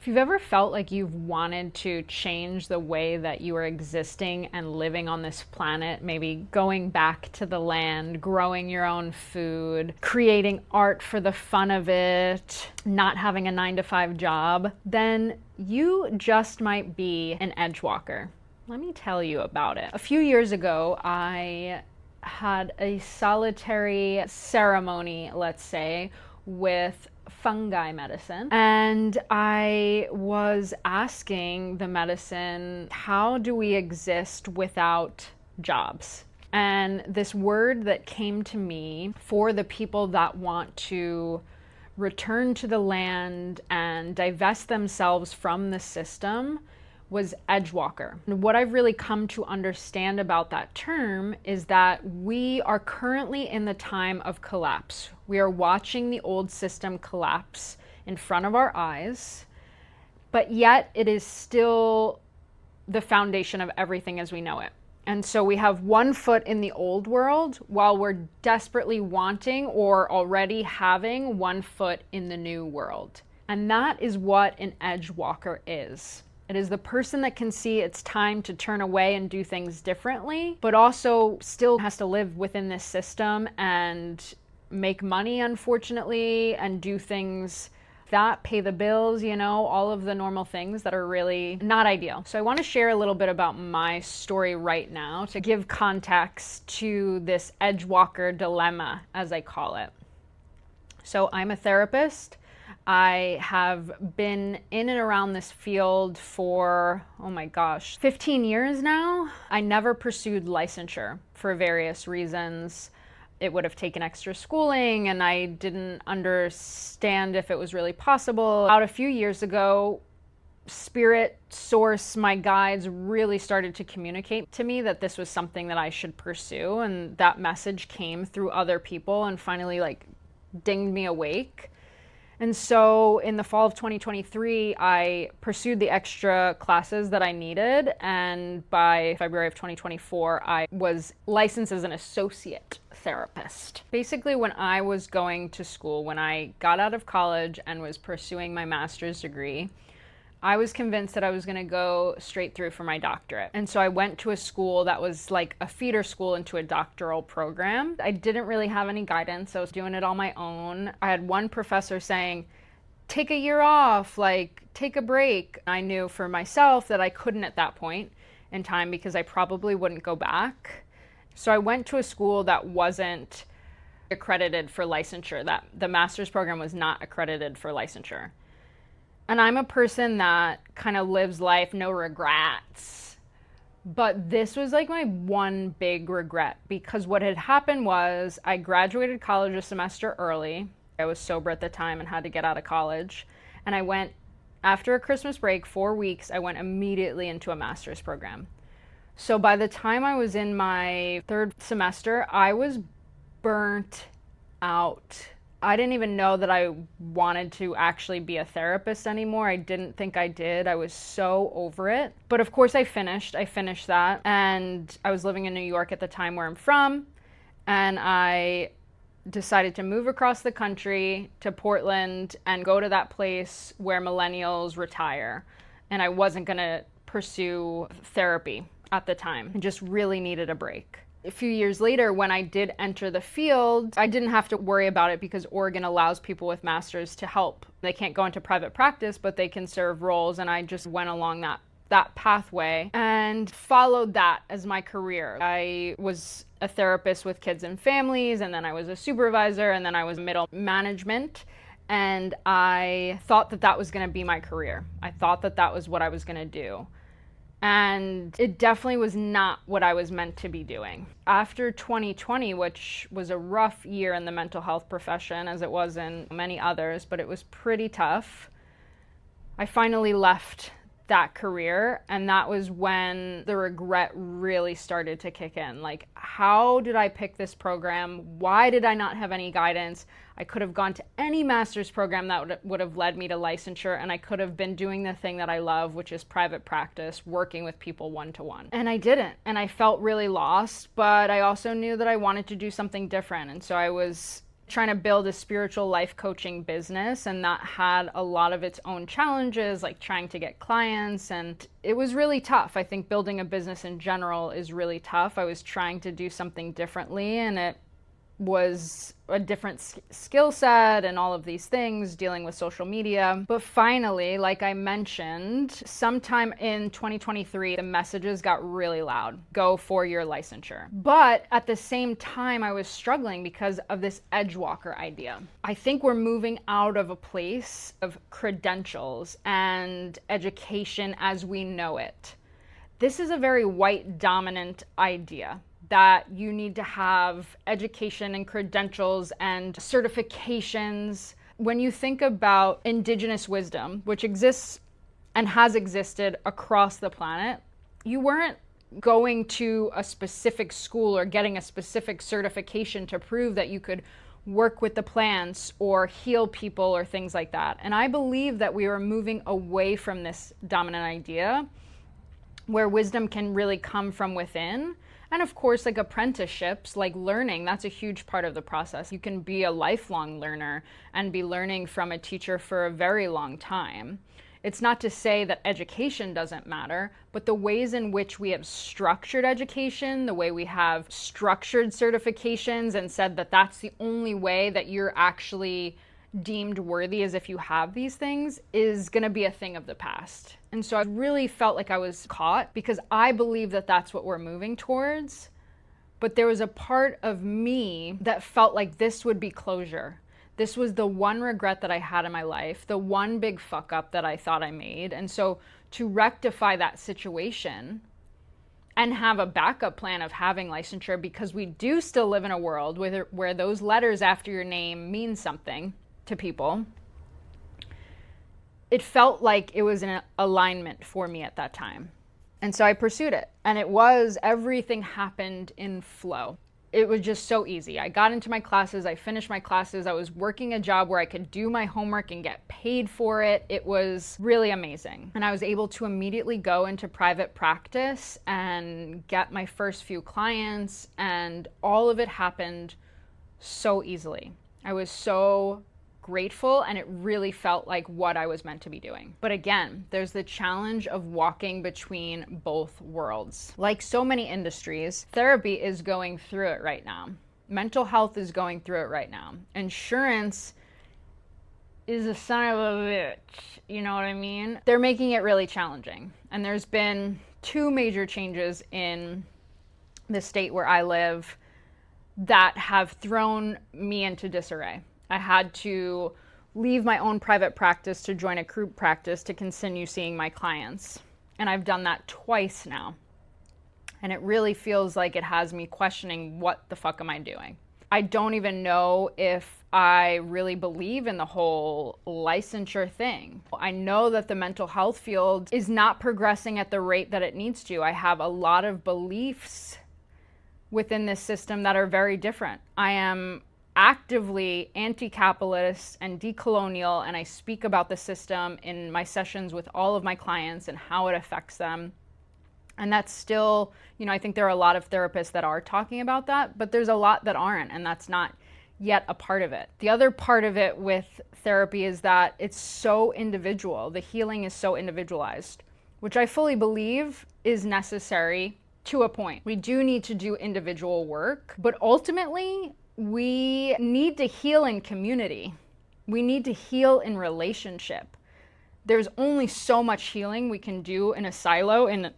If you've ever felt like you've wanted to change the way that you are existing and living on this planet, maybe going back to the land, growing your own food, creating art for the fun of it, not having a 9-to-5 job, then you just might be an Edgewalker. Let me tell you about it. A few years ago, I had a solitary ceremony, let's say, with fungi medicine, and I was asking the medicine, how do we exist without jobs? And this word that came to me for the people that want to return to the land and divest themselves from the system was Edgewalker. And what I've really come to understand about that term is that we are currently in the time of collapse. We are watching the old system collapse in front of our eyes, but yet it is still the foundation of everything as we know it. And so we have one foot in the old world while we're desperately wanting or already having one foot in the new world. And that is what an Edgewalker is. It is the person that can see it's time to turn away and do things differently, but also still has to live within this system and make money, unfortunately, and do things that pay the bills, all of the normal things that are really not ideal. So I want to share a little bit about my story right now to give context to this Edgewalker dilemma, as I call it. So I'm a therapist. I have been in and around this field for, 15 years now. I never pursued licensure for various reasons. It would have taken extra schooling, and I didn't understand if it was really possible. About a few years ago, Spirit Source, my guides, really started to communicate to me that this was something that I should pursue, and that message came through other people and finally dinged me awake. And so in the fall of 2023, I pursued the extra classes that I needed. And by February of 2024, I was licensed as an associate therapist. Basically, when I was going to school, when I got out of college and was pursuing my master's degree, I was convinced that I was going to go straight through for my doctorate. And so I went to a school that was like a feeder school into a doctoral program. I didn't really have any guidance. I was doing it on my own. I had one professor saying, take a year off, take a break. I knew for myself that I couldn't at that point in time because I probably wouldn't go back. So I went to a school that wasn't accredited for licensure, that the master's program was not accredited for licensure. And I'm a person that kind of lives life, no regrets. But this was my one big regret, because what had happened was I graduated college a semester early. I was sober at the time and had to get out of college. And I went, after a Christmas break, 4 weeks, I went immediately into a master's program. So by the time I was in my third semester, I was burnt out. I didn't even know that I wanted to actually be a therapist anymore. I didn't think I did. I was so over it. But of course I finished that. And I was living in New York at the time, where I'm from. And I decided to move across the country to Portland and go to that place where millennials retire. And I wasn't going to pursue therapy at the time. I just really needed a break. A few years later, when I did enter the field, I didn't have to worry about it because Oregon allows people with masters to help. They can't go into private practice, but they can serve roles, and I just went along that pathway and followed that as my career. I was a therapist with kids and families, and then I was a supervisor, and then I was middle management, and I thought that was going to be my career. I thought that was what I was going to do. And it definitely was not what I was meant to be doing. After 2020, which was a rough year in the mental health profession, as it was in many others, but it was pretty tough, I finally left that career, and that was when the regret really started to kick in. How did I pick this program? Why did I not have any guidance? I could have gone to any master's program that would have led me to licensure, and I could have been doing the thing that I love, which is private practice, working with people one-to-one. And I didn't, and I felt really lost, but I also knew that I wanted to do something different, and so I was trying to build a spiritual life coaching business, and that had a lot of its own challenges, like trying to get clients, and it was really tough. I think building a business in general is really tough. I was trying to do something differently, and it was a different skill set and all of these things, dealing with social media. But finally, like I mentioned, sometime in 2023, the messages got really loud. Go for your licensure. But at the same time, I was struggling because of this Edgewalker idea. I think we're moving out of a place of credentials and education as we know it. This is a very white dominant idea, that you need to have education and credentials and certifications. When you think about indigenous wisdom, which exists and has existed across the planet, you weren't going to a specific school or getting a specific certification to prove that you could work with the plants or heal people or things like that. And I believe that we are moving away from this dominant idea where wisdom can really come from within. And of course, like apprenticeships, like learning, that's a huge part of the process. You can be a lifelong learner and be learning from a teacher for a very long time. It's not to say that education doesn't matter, but the ways in which we have structured education, the way we have structured certifications and said that that's the only way that you're actually deemed worthy as if you have these things, is going to be a thing of the past. And so I really felt like I was caught because I believe that that's what we're moving towards. But there was a part of me that felt like this would be closure. This was the one regret that I had in my life, the one big fuck up that I thought I made. And so to rectify that situation and have a backup plan of having licensure, because we do still live in a world where those letters after your name mean something to people, it felt like it was an alignment for me at that time. And so I pursued it. And everything happened in flow. It was just so easy. I got into my classes, I finished my classes, I was working a job where I could do my homework and get paid for it. It was really amazing. And I was able to immediately go into private practice and get my first few clients, and all of it happened so easily. I was so grateful, and it really felt like what I was meant to be doing. But again, there's the challenge of walking between both worlds. Like so many industries, therapy is going through it right now. Mental health is going through it right now. Insurance is a son of a bitch, you know what I mean? They're making it really challenging. And there's been 2 major changes in the state where I live that have thrown me into disarray. I had to leave my own private practice to join a group practice to continue seeing my clients. And I've done that twice now. And it really feels like it has me questioning, what the fuck am I doing? I don't even know if I really believe in the whole licensure thing. I know that the mental health field is not progressing at the rate that it needs to. I have a lot of beliefs within this system that are very different. I am actively anti-capitalist and decolonial, and I speak about the system in my sessions with all of my clients and how it affects them. And that's still, I think there are a lot of therapists that are talking about that, but there's a lot that aren't, and that's not yet a part of it. The other part of it with therapy is that it's so individual. The healing is so individualized, which I fully believe is necessary to a point. We do need to do individual work, but ultimately, we need to heal in community. We need to heal in relationship. There's only so much healing we can do in a silo and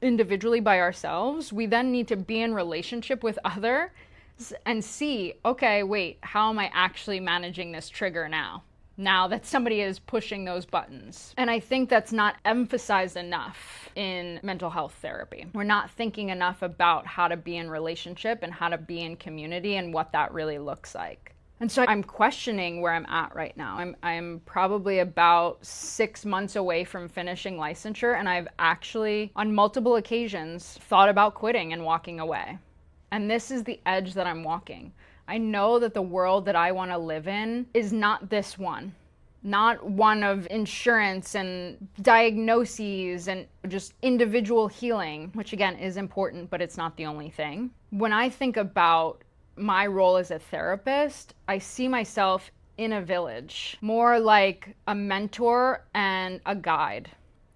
individually by ourselves. We then need to be in relationship with others and see, okay, wait, how am I actually managing this trigger now that somebody is pushing those buttons? And I think that's not emphasized enough in mental health therapy. We're not thinking enough about how to be in relationship and how to be in community and what that really looks like. And so I'm questioning where I'm at right now. I'm probably about 6 months away from finishing licensure, and I've actually, on multiple occasions, thought about quitting and walking away. And this is the edge that I'm walking. I know that the world that I want to live in is not this one. Not one of insurance and diagnoses and just individual healing, which again is important, but it's not the only thing. When I think about my role as a therapist, I see myself in a village, more like a mentor and a guide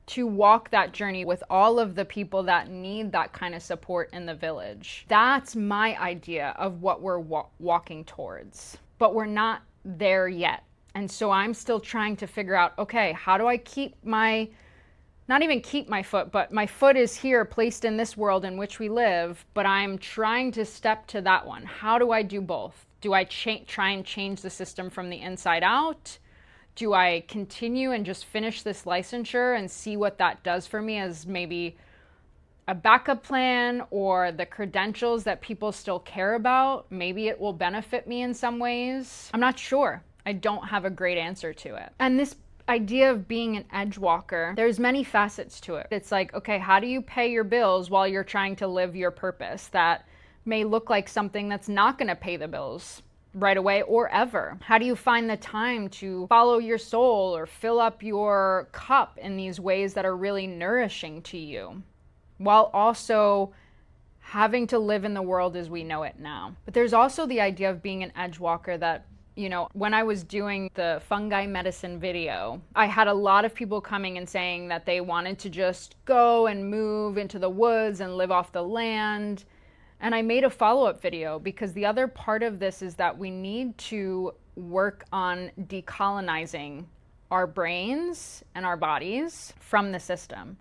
to walk that journey with all of the people that need that kind of support in the village. That's my idea of what we're walking towards, but we're not there yet. And so I'm still trying to figure out, okay, how do I keep not even keep my foot, but my foot is here placed in this world in which we live, but I'm trying to step to that one. How do I do both? Do I try and change the system from the inside out? Do I continue and just finish this licensure and see what that does for me as maybe a backup plan, or the credentials that people still care about? Maybe it will benefit me in some ways. I'm not sure. I don't have a great answer to it. And this idea of being an edgewalker, there's many facets to it. It's like, okay, how do you pay your bills while you're trying to live your purpose? That may look like something that's not going to pay the bills right away or ever. How do you find the time to follow your soul or fill up your cup in these ways that are really nourishing to you, while also having to live in the world as we know it now? But there's also the idea of being an edgewalker that, you know, when I was doing the fungi medicine video, I had a lot of people coming and saying that they wanted to just go and move into the woods and live off the land. And I made a follow-up video because the other part of this is that we need to work on decolonizing our brains and our bodies from the system.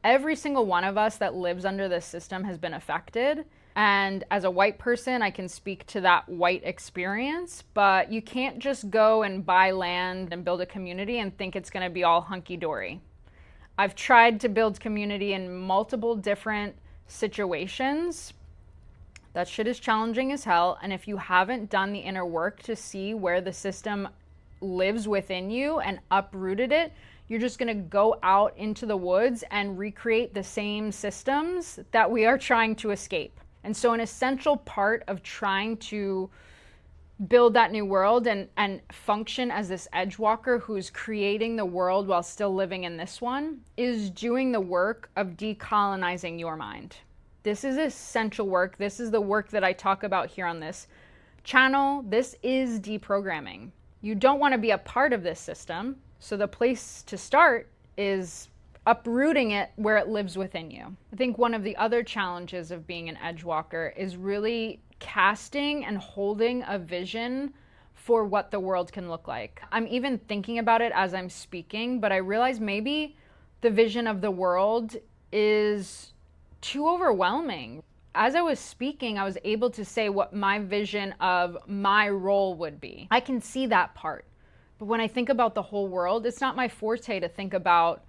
Every single one of us that lives under this system has been affected. And as a white person, I can speak to that white experience, but you can't just go and buy land and build a community and think it's going to be all hunky-dory. I've tried to build community in multiple different situations. That shit is challenging as hell. And if you haven't done the inner work to see where the system lives within you and uprooted it, you're just going to go out into the woods and recreate the same systems that we are trying to escape. And so an essential part of trying to build that new world and function as this edgewalker who's creating the world while still living in this one is doing the work of decolonizing your mind. This is essential work. This is the work that I talk about here on this channel. This is deprogramming. You don't want to be a part of this system. So the place to start is uprooting it where it lives within you. I think one of the other challenges of being an edgewalker is really casting and holding a vision for what the world can look like. I'm even thinking about it as I'm speaking, but I realize maybe the vision of the world is too overwhelming. As I was speaking, I was able to say what my vision of my role would be. I can see that part. But when I think about the whole world, it's not my forte to think about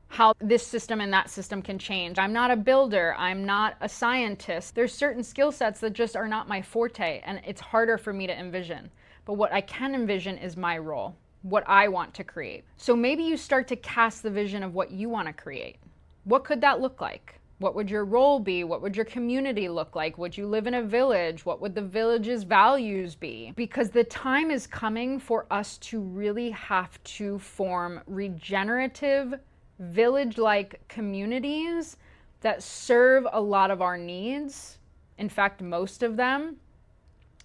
how this system and that system can change. I'm not a builder. I'm not a scientist. There's certain skill sets that just are not my forte, and it's harder for me to envision. But what I can envision is my role, what I want to create. So maybe you start to cast the vision of what you want to create. What could that look like? What would your role be? What would your community look like? Would you live in a village? What would the village's values be? Because the time is coming for us to really have to form regenerative, village-like communities that serve a lot of our needs, in fact, most of them,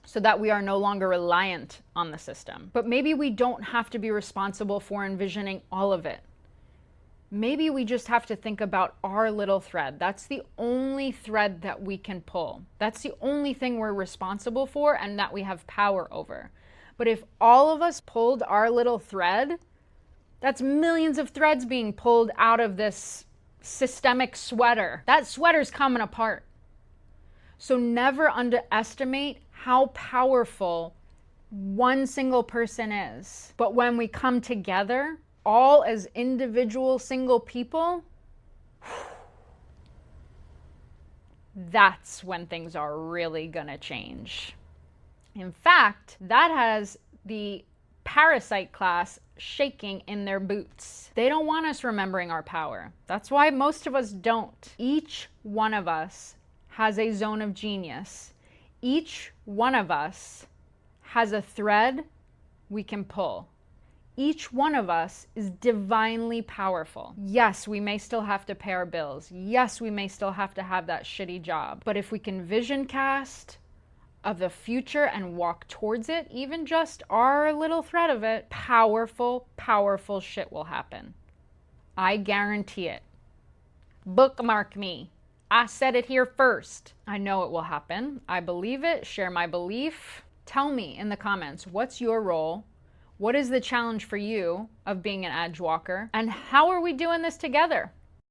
so that we are no longer reliant on the system. But maybe we don't have to be responsible for envisioning all of it. Maybe we just have to think about our little thread. That's the only thread that we can pull. That's the only thing we're responsible for and that we have power over. But if all of us pulled our little thread, that's millions of threads being pulled out of this systemic sweater. That sweater's coming apart. So never underestimate how powerful one single person is. But when we come together, all as individual single people, that's when things are really gonna change. In fact, that has the parasite class shaking in their boots. They don't want us remembering our power. That's why most of us don't. Each one of us has a zone of genius. Each one of us has a thread we can pull. Each one of us is divinely powerful. Yes, we may still have to pay our bills. Yes, we may still have to have that shitty job. But if we can vision cast, of the future and walk towards it, even just our little thread of it, powerful, powerful shit will happen. I guarantee it. Bookmark me. I said it here first. I know it will happen. I believe it. Share my belief. Tell me in the comments, what's your role? What is the challenge for you of being an Edgewalker? And how are we doing this together?